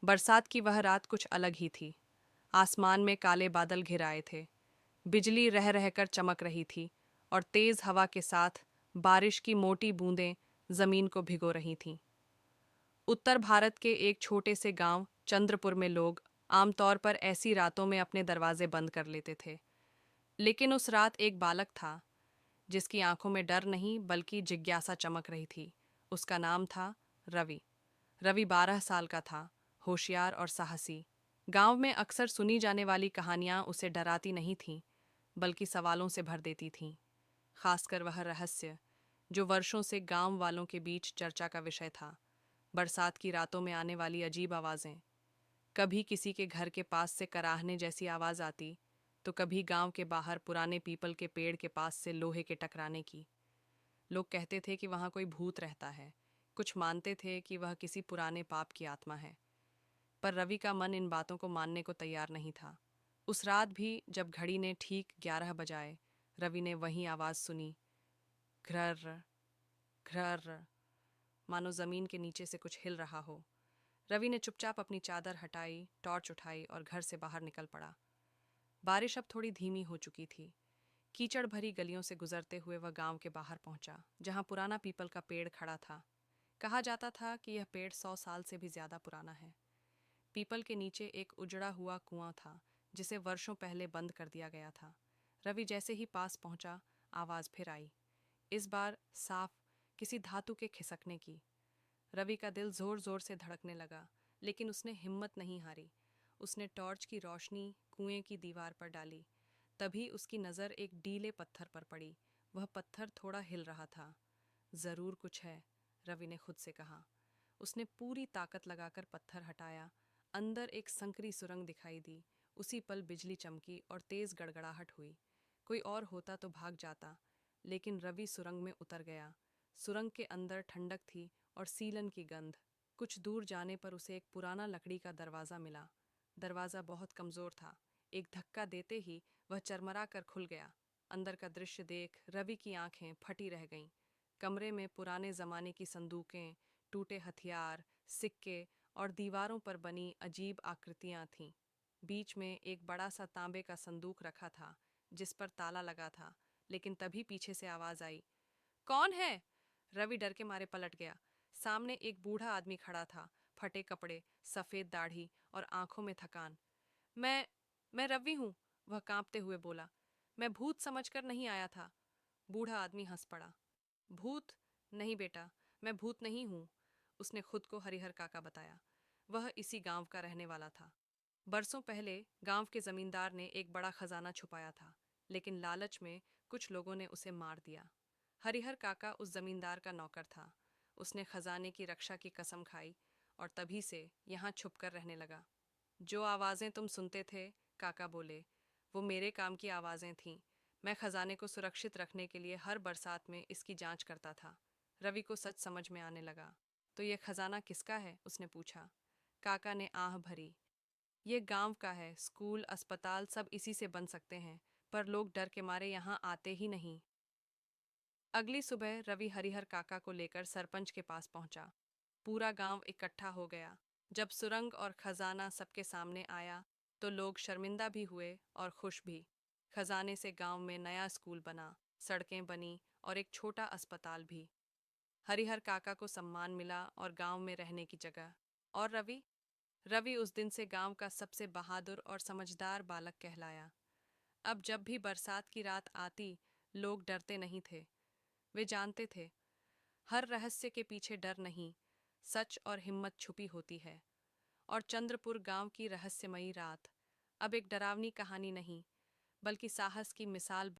बरसात की वह रात कुछ अलग ही थी। आसमान में काले बादल घिर आए थे। बिजली रह रहकर चमक रही थी और तेज हवा के साथ बारिश की मोटी बूंदें जमीन को भिगो रही थीं। उत्तर भारत के एक छोटे से गांव चंद्रपुर में लोग आमतौर पर ऐसी रातों में अपने दरवाजे बंद कर लेते थे। लेकिन उस रात एक बालक था जिसकी आंखों में डर नहीं बल्कि जिज्ञासा चमक रही थी। उसका नाम था रवि। रवि 12 साल का था, होशियार और साहसी। गांव में अक्सर सुनी जाने वाली कहानियां उसे डराती नहीं थीं, बल्कि सवालों से भर देती थीं। खासकर वह रहस्य जो वर्षों से गांव वालों के बीच चर्चा का विषय था। बरसात की रातों में आने वाली अजीब आवाज़ें। कभी किसी के घर के पास से कराहने जैसी आवाज़ आती, तो कभी गांव के बाहर पुराने पीपल के पेड़ के पास से लोहे के टकराने की। लोग कहते थे कि वहाँ कोई भूत रहता है, कुछ मानते थे कि वह किसी पुराने पाप की आत्मा है। पर रवि का मन इन बातों को मानने को तैयार नहीं था। उस रात भी जब घड़ी ने ठीक 11 बजाए, रवि ने वही आवाज़ सुनी, घ्रर घ्रर, मानो जमीन के नीचे से कुछ हिल रहा हो। रवि ने चुपचाप अपनी चादर हटाई, टॉर्च उठाई और घर से बाहर निकल पड़ा। बारिश अब थोड़ी धीमी हो चुकी थी। कीचड़ भरी गलियों से गुजरते हुए वह गांव के बाहर पहुंचा, जहां पुराना पीपल का पेड़ खड़ा था। कहा जाता था कि यह पेड़ 100 साल से भी ज्यादा पुराना है। पीपल के नीचे एक उजड़ा हुआ कुआं था, जिसे वर्षों पहले बंद कर दिया गया था। रवि जैसे ही पास पहुंचा, आवाज फिर आई, इस बार साफ, किसी धातु के खिसकने की। रवि का दिल जोर जोर से धड़कने लगा, लेकिन उसने हिम्मत नहीं हारी। उसने टॉर्च की रोशनी कुएं की दीवार पर डाली। तभी उसकी नज़र एक डीले पत्थर पर पड़ी। वह पत्थर थोड़ा हिल रहा था। ज़रूर कुछ है, रवि ने खुद से कहा। उसने पूरी ताकत लगाकर पत्थर हटाया। अंदर एक संकरी सुरंग दिखाई दी। उसी पल बिजली चमकी और तेज गड़गड़ाहट हुई। कोई और होता तो भाग जाता, लेकिन रवि सुरंग में उतर गया। सुरंग के अंदर ठंडक थी और सीलन की गंध। कुछ दूर जाने पर उसे एक पुराना लकड़ी का दरवाज़ा मिला। दरवाज़ा बहुत कमज़ोर था। एक धक्का देते ही वह चरमरा कर खुल गया। अंदर का दृश्य देख रवि की आंखें फटी रह गईं। कमरे में पुराने ज़माने की संदूकें, टूटे हथियार, सिक्के और दीवारों पर बनी अजीब आकृतियां थीं। बीच में एक बड़ा सा तांबे का संदूक रखा था, जिस पर ताला लगा था। लेकिन तभी पीछे से आवाज़ आई, कौन है? रवि डर के मारे पलट गया। सामने एक बूढ़ा आदमी खड़ा था, फटे कपड़े, सफ़ेद दाढ़ी और आंखों में थकान। मैं मैं रवि हूँ, वह कांपते हुए बोला। मैं भूत समझकर नहीं आया था। बूढ़ा आदमी हंस पड़ा। भूत? नहीं बेटा, मैं भूत नहीं हूँ। उसने खुद को हरिहर काका बताया। वह इसी गांव का रहने वाला था। बरसों पहले गांव के जमींदार ने एक बड़ा खजाना छुपाया था, लेकिन लालच में कुछ लोगों ने उसे मार दिया। हरिहर काका उस जमींदार का नौकर था। उसने खजाने की रक्षा की कसम खाई और तभी से यहाँ छुपकर रहने लगा। जो आवाज़ें तुम सुनते थे, काका बोले, वो मेरे काम की आवाज़ें थीं। मैं खजाने को सुरक्षित रखने के लिए हर बरसात में इसकी जांच करता था। रवि को सच समझ में आने लगा। तो ये खजाना किसका है? उसने पूछा। काका ने आह भरी। ये गांव का है, स्कूल, अस्पताल सब इसी से बन सकते हैं, पर लोग डर के मारे यहाँ आते ही नहीं। अगली सुबह रवि हरिहर काका को लेकर सरपंच के पास पहुंचा। पूरा गांव इकट्ठा हो गया। जब सुरंग और खजाना सबके सामने आया, तो लोग शर्मिंदा भी हुए और खुश भी। खजाने से गांव में नया स्कूल बना, सड़कें बनी और एक छोटा अस्पताल भी। हरिहर काका को सम्मान मिला और गांव में रहने की जगह। और रवि? रवि उस दिन से गांव का सबसे बहादुर और समझदार बालक कहलाया। अब जब भी बरसात की रात आती, लोग डरते नहीं थे। वे जानते थे, हर रहस्य के पीछे डर नहीं, सच और हिम्मत छुपी होती है। और चंद्रपुर गांव की रहस्यमयी रात अब एक डरावनी कहानी नहीं, बल्कि साहस की मिसाल